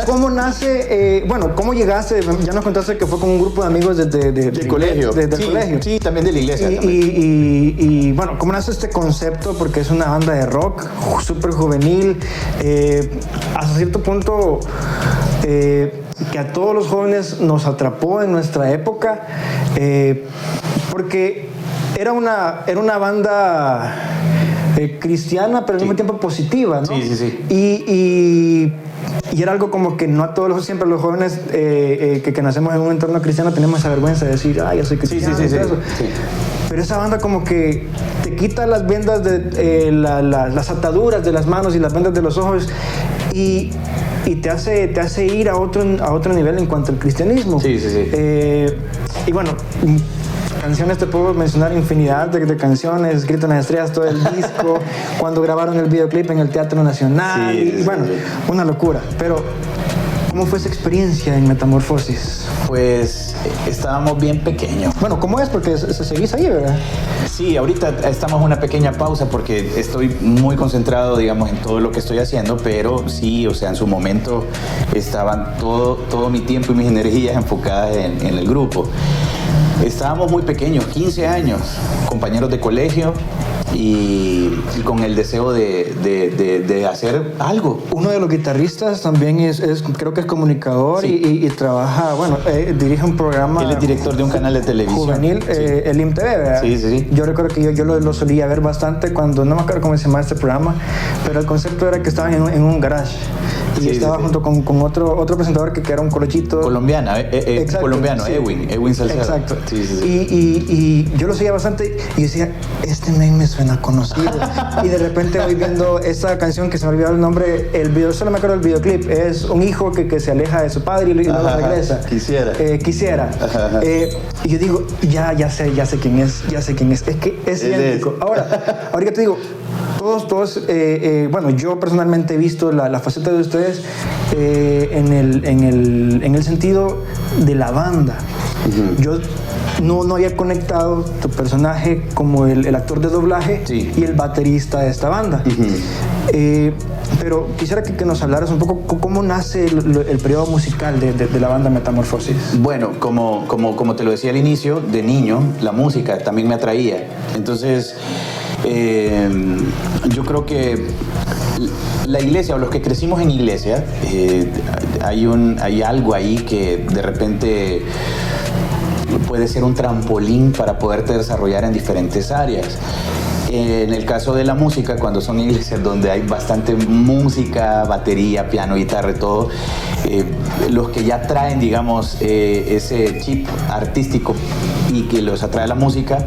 ¿Cómo nace? Bueno, ¿cómo llegaste? Ya nos contaste que fue con un grupo de amigos del colegio. Del colegio. Sí, también de la iglesia. Y bueno, ¿cómo nace este concepto? Porque es una banda de rock súper juvenil, hasta cierto punto que a todos los jóvenes nos atrapó en nuestra época, porque era una banda cristiana, pero al mismo tiempo positiva, ¿no? Sí. Y era algo como que no a todos siempre los jóvenes que nacemos en un entorno cristiano tenemos esa vergüenza de decir: ay, yo soy cristiano. Sí. Pero esa banda como que te quita las vendas las ataduras de las manos y las vendas de los ojos y te hace ir a otro nivel en cuanto al cristianismo. Sí. Y bueno, canciones, te puedo mencionar infinidad de canciones, escritas en las estrellas, todo el disco, cuando grabaron el videoclip en el Teatro Nacional, y bueno, una locura. Pero, ¿cómo fue esa experiencia en Metamorfosis? Pues estábamos bien pequeños. Bueno, ¿cómo es? Porque seguís ahí, ¿verdad? Sí, ahorita estamos en una pequeña pausa porque estoy muy concentrado, digamos, en todo lo que estoy haciendo, pero sí, o sea, en su momento estaban todo mi tiempo y mis energías enfocadas en el grupo. Estábamos muy pequeños, 15 años, compañeros de colegio y con el deseo de hacer algo. Uno de los guitarristas también creo que es comunicador y trabaja, bueno, dirige un programa. Él es director de un canal de televisión juvenil, el IMTV, ¿verdad? Sí. Yo recuerdo que yo lo solía ver bastante cuando, no me acuerdo cómo se llamaba este programa, pero el concepto era que estaban en un garage. Y estaba junto con otro presentador que era un colochito colombiano, sí. Edwin Salcedo. Exacto. Sí. Y yo lo seguía bastante y decía: este name me suena conocido. Y de repente voy viendo esa canción que se me olvidó el nombre, solo me acuerdo del videoclip. Es un hijo que se aleja de su padre y luego regresa. Quisiera. Y yo digo: ya sé quién es. Es que es idéntico. Ahora te digo, todos, bueno, yo personalmente he visto la faceta de ustedes en el sentido de la banda. Yo no había conectado tu personaje como el actor de doblaje y el baterista de esta banda. Pero quisiera que nos hablaras un poco cómo nace el periodo musical de la banda Metamorfosis. Bueno, como te lo decía al inicio, de niño la música también me atraía. Entonces, yo creo que la iglesia, o los que crecimos en iglesia, hay algo ahí que de repente puede ser un trampolín para poderte desarrollar en diferentes áreas. En el caso de la música, cuando son iglesias donde hay bastante música, batería, piano, guitarra y todo, los que ya traen, digamos, ese chip artístico y que los atrae la música,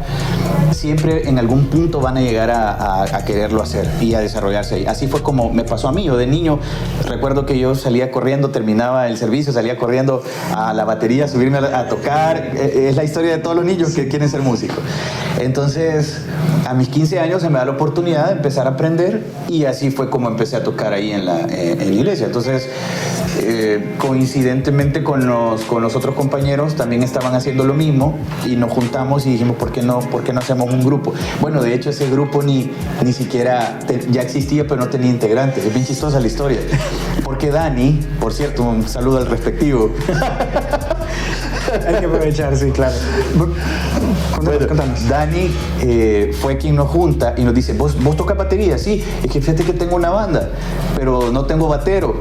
siempre en algún punto van a llegar a quererlo hacer y a desarrollarse ahí. Así fue como me pasó a mí. Yo de niño recuerdo que yo salía corriendo, terminaba el servicio, salía corriendo a la batería, subirme a tocar. Es la historia de todos los niños que quieren ser músicos. Entonces, a mis 15 años se me da la oportunidad de empezar a aprender y así fue como empecé a tocar ahí en la iglesia. Entonces, coincidentemente con los otros compañeros también estaban haciendo lo mismo y nos juntamos y dijimos, ¿por qué no hacemos un grupo? Bueno, de hecho ese grupo ni siquiera ya existía, pero no tenía integrantes. Es bien chistosa la historia. Porque Dani, por cierto, un saludo al respectivo. Hay que aprovechar, sí, claro. Contanos. Dani fue quien nos junta y nos dice, ¿Vos tocas batería? Sí, es que fíjate que tengo una banda, pero no tengo batero.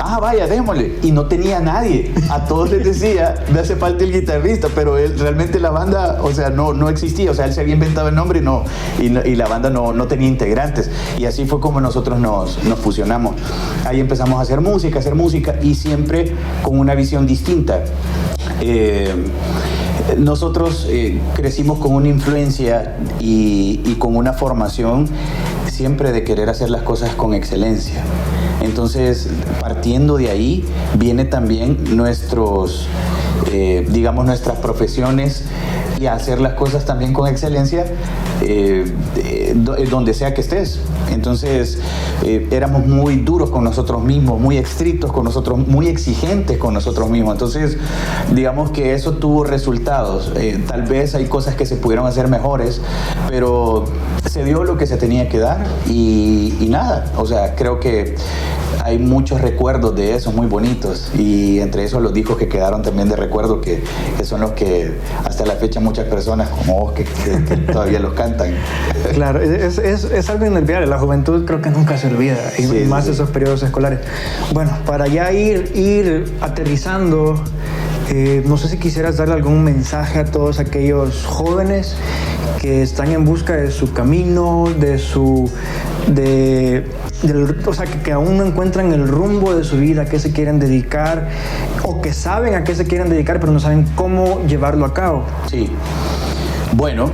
Ah, vaya, démosle. Y no tenía nadie. A todos les decía, me hace falta el guitarrista, pero él, realmente la banda, o sea, no existía. O sea, él se había inventado el nombre y la banda no tenía integrantes. Y así fue como nosotros nos fusionamos. Ahí empezamos a hacer música y siempre con una visión distinta. Nosotros crecimos con una influencia y con una formación siempre de querer hacer las cosas con excelencia. Entonces, partiendo de ahí, viene también nuestras profesiones y hacer las cosas también con excelencia donde sea que estés. Entonces, éramos muy duros con nosotros mismos, muy estrictos con nosotros, muy exigentes con nosotros mismos. Entonces, digamos que eso tuvo resultados. Tal vez hay cosas que se pudieron hacer mejores, pero se dio lo que se tenía que dar y nada. O sea, creo que hay muchos recuerdos de eso muy bonitos y entre esos los discos que quedaron también de recuerdo que son los que hasta la fecha muchas personas como vos que todavía los cantan. Claro, es algo inolvidable. La juventud creo que nunca se olvida y sí, más esos periodos escolares. Bueno, para ya ir aterrizando, no sé si quisieras darle algún mensaje a todos aquellos jóvenes que están en busca de su camino, o sea, que aún no encuentran el rumbo de su vida, a qué se quieren dedicar, o que saben a qué se quieren dedicar, pero no saben cómo llevarlo a cabo. Sí. Bueno,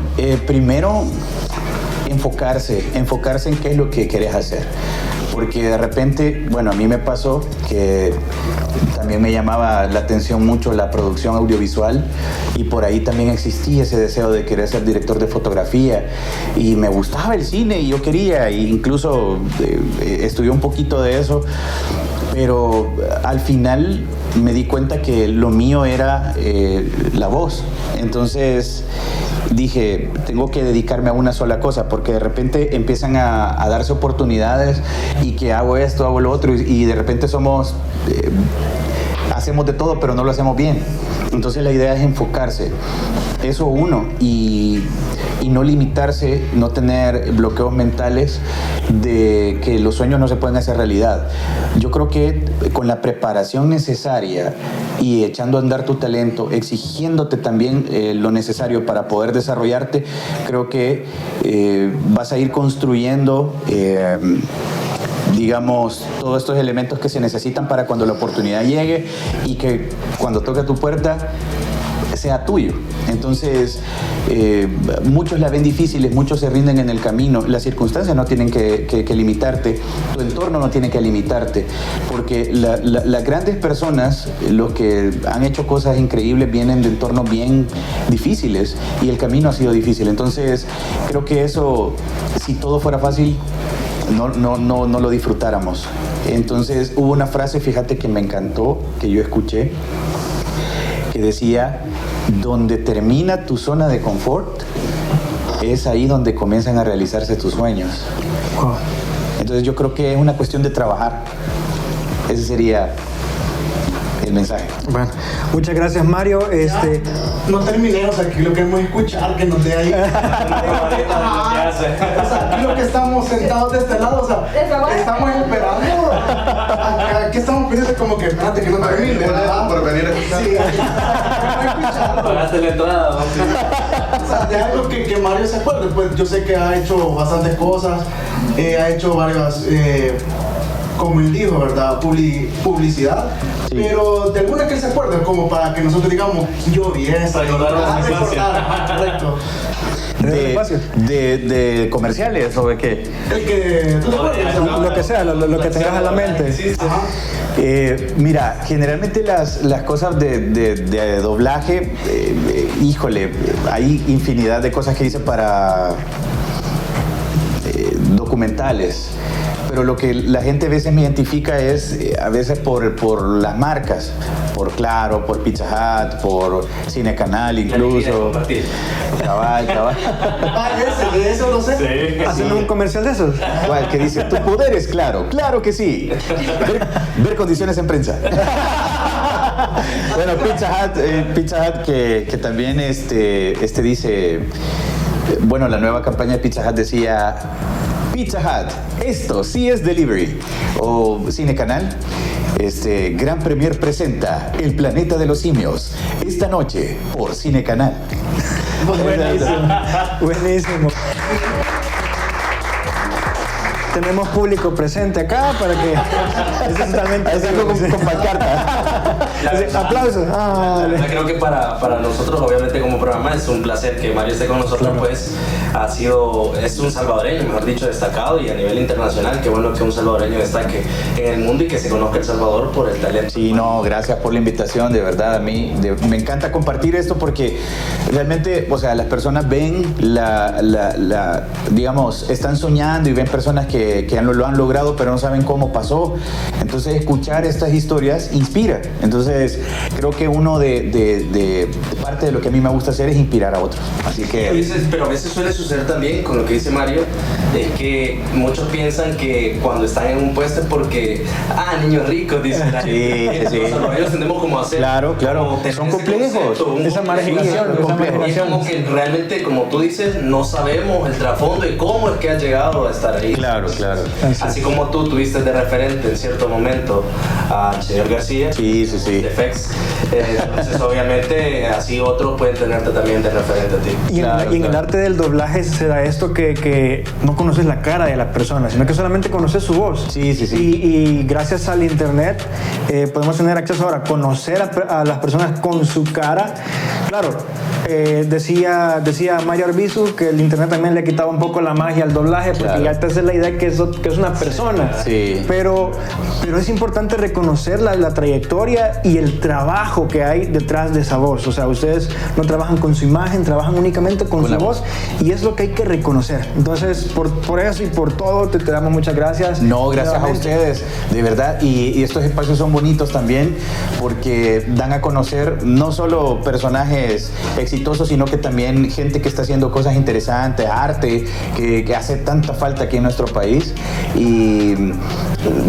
primero enfocarse en qué es lo que querés hacer. Porque de repente, bueno, a mí me pasó que también me llamaba la atención mucho la producción audiovisual y por ahí también existía ese deseo de querer ser director de fotografía y me gustaba el cine y yo quería, e incluso estudié un poquito de eso, pero al final me di cuenta que lo mío era la voz. Entonces dije, tengo que dedicarme a una sola cosa, porque de repente empiezan a darse oportunidades y que hago esto, hago lo otro, y de repente hacemos de todo, pero no lo hacemos bien. Entonces la idea es enfocarse, eso uno, y no limitarse, no tener bloqueos mentales de que los sueños no se pueden hacer realidad. Yo creo que con la preparación necesaria y echando a andar tu talento, exigiéndote también lo necesario para poder desarrollarte, creo que vas a ir construyendo digamos, todos estos elementos que se necesitan para cuando la oportunidad llegue y que cuando toque a tu puerta sea tuyo. Entonces, muchos la ven difíciles, muchos se rinden en el camino. Las circunstancias no tienen que limitarte, tu entorno no tiene que limitarte, porque las grandes personas, los que han hecho cosas increíbles, vienen de entornos bien difíciles y el camino ha sido difícil. Entonces, creo que eso, si todo fuera fácil, no lo disfrutáramos. Entonces hubo una frase, fíjate, que me encantó, que yo escuché, que decía: donde termina tu zona de confort es ahí donde comienzan a realizarse tus sueños. Entonces yo creo que es una cuestión de trabajar. Ese sería el mensaje. Bueno, muchas gracias, Mario. No terminemos, aquí lo queremos escuchar, que nos dé ahí. Aquí lo que estamos sentados de este lado, o sea, estamos esperando. Aquí estamos pendientes como que, espérate que no termine. Por venir a escuchar. Sí, pagaste la entrada. O sea, de algo que Mario se acuerde, pues yo sé que ha hecho bastantes cosas, ha hecho varias como él dijo, ¿verdad? Publicidad, Sí. pero de alguna que se acuerden, como para que nosotros digamos, yo vi esa. Correcto. De comerciales o de qué? El que, ¿tú te acuerdas? Lo que sea, lo que tengas a la mente. Ajá. Mira, generalmente las cosas de doblaje, híjole, hay infinidad de cosas que hice para documentales. Pero lo que la gente a veces me identifica es a veces por las marcas, por Claro, por Pizza Hut, por Cine Canal incluso. Cabal. Ah, eso lo sé. Sí. ¿Hacen un comercial de esos? Igual, que dice, tu poder es claro. Claro que sí. Ver condiciones en prensa. Bueno, Pizza Hut que también dice, bueno, la nueva campaña de Pizza Hut decía, Pizza Hut, esto sí es delivery. O Cine Canal, Gran Premier presenta El Planeta de los Simios, esta noche por Cine Canal. Buenísimo. Tenemos público presente acá para que... Eso es totalmente... Es algo con pancarta. Aplausos. Creo que para nosotros, obviamente, como programa, es un placer que Mario esté con nosotros, pues es un salvadoreño, mejor dicho, destacado, y a nivel internacional, qué bueno que un salvadoreño destaque en el mundo y que se conozca El Salvador por el talento. Sí, no, gracias por la invitación, de verdad, a mí me encanta compartir esto porque realmente, o sea, las personas ven digamos, están soñando y ven personas que lo han logrado pero no saben cómo pasó. Entonces escuchar estas historias inspira. Entonces creo que uno de parte de lo que a mí me gusta hacer es inspirar a otros. Así que... Pero a veces suele suceder también con lo que dice Mario, es que muchos piensan que cuando están en un puesto es porque, niños ricos, dicen. Sí. Nosotros tendemos como a hacer... Claro. Son complejos. Esa marginación. Y como que realmente, como tú dices, no sabemos el trasfondo y cómo es que has llegado a estar ahí. Claro. Así como tú tuviste de referente en cierto momento al señor García. Sí. De FX. Entonces, obviamente, así otros pueden tenerte también de referente a ti. Y en el arte del doblaje se da esto que no conoces la cara de la persona, sino que solamente conoces su voz. Sí. Y gracias al internet podemos tener acceso ahora a conocer a las personas con su cara. Claro, decía Mario Arbizu que el internet también le quitaba un poco la magia al doblaje, porque ya te hace la idea que es una persona. Sí. Pero es importante reconocer la trayectoria y el trabajo que hay detrás de esa voz. O sea, ustedes no trabajan con su imagen, trabajan únicamente con su voz, y es lo que hay que reconocer. Entonces, por eso y por todo, te damos muchas gracias. No, gracias a ustedes, de verdad. Y estos espacios son bonitos también porque dan a conocer no solo personajes exitosos, sino que también gente que está haciendo cosas interesantes, arte, que hace tanta falta aquí en nuestro país. Y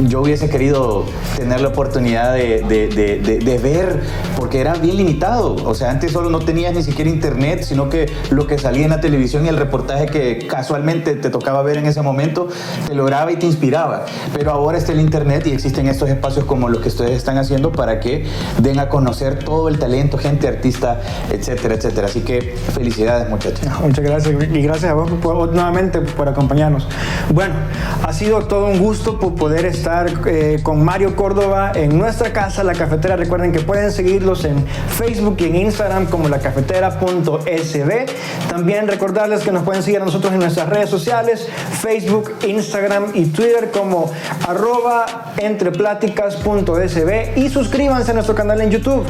yo hubiese querido tener la oportunidad de ver, porque era bien limitado. O sea, antes solo no tenías ni siquiera internet, sino que lo que salía en la televisión y el reportaje que casualmente te tocaba ver en ese momento te lograba y te inspiraba. Pero ahora está el internet y existen estos espacios como los que ustedes están haciendo para que den a conocer todo el talento, gente, artista, etcétera. Así que felicidades, muchachos. Muchas gracias, y gracias a vos nuevamente por acompañarnos. Bueno, ha sido todo un gusto poder estar con Mario Córdoba en nuestra casa, La Cafetera. Recuerden que pueden seguirlos en Facebook y en Instagram como lacafetera.sb. También recordarles que nos pueden seguir a nosotros en nuestras redes sociales, Facebook, Instagram y Twitter como @entrepláticas.sb, y suscríbanse a nuestro canal en YouTube.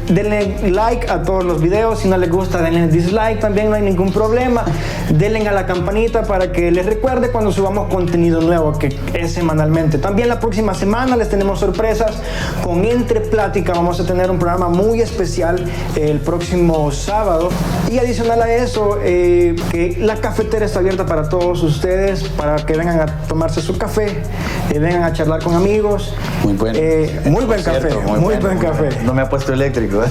Denle like a todos los videos. Si no les gusta, denle dislike, también no hay ningún problema. Denle a la campanita para que les recuerde cuando subamos contenido nuevo, que es semanalmente. También la próxima semana les tenemos sorpresas con Entre Plática. Vamos a tener un programa muy especial el próximo sábado. Y adicional a eso, que la cafetera está abierta para todos ustedes, para que vengan a tomarse su café, vengan a charlar con amigos. Muy bueno. Muy buen café, muy buen café. No me ha puesto eléctrico.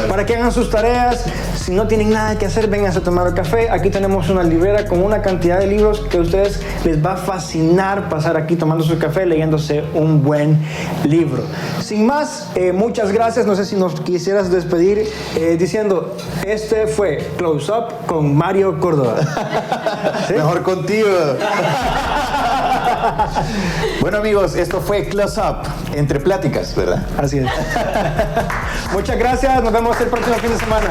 Para que hagan sus tareas. Si no tienen nada que hacer, vengan a tomar el café. Aquí tenemos una librera con una cantidad de libros que a ustedes les va a fascinar pasar aquí tomando su café, leyéndose un buen libro. Sin más, muchas gracias. No sé si nos quisieras despedir diciendo, este fue Close Up con Mario Córdoba. ¿Sí? Mejor contigo. Bueno, amigos, esto fue Close Up, entre pláticas, ¿verdad? Así es. Muchas gracias, nos vemos el próximo fin de semana.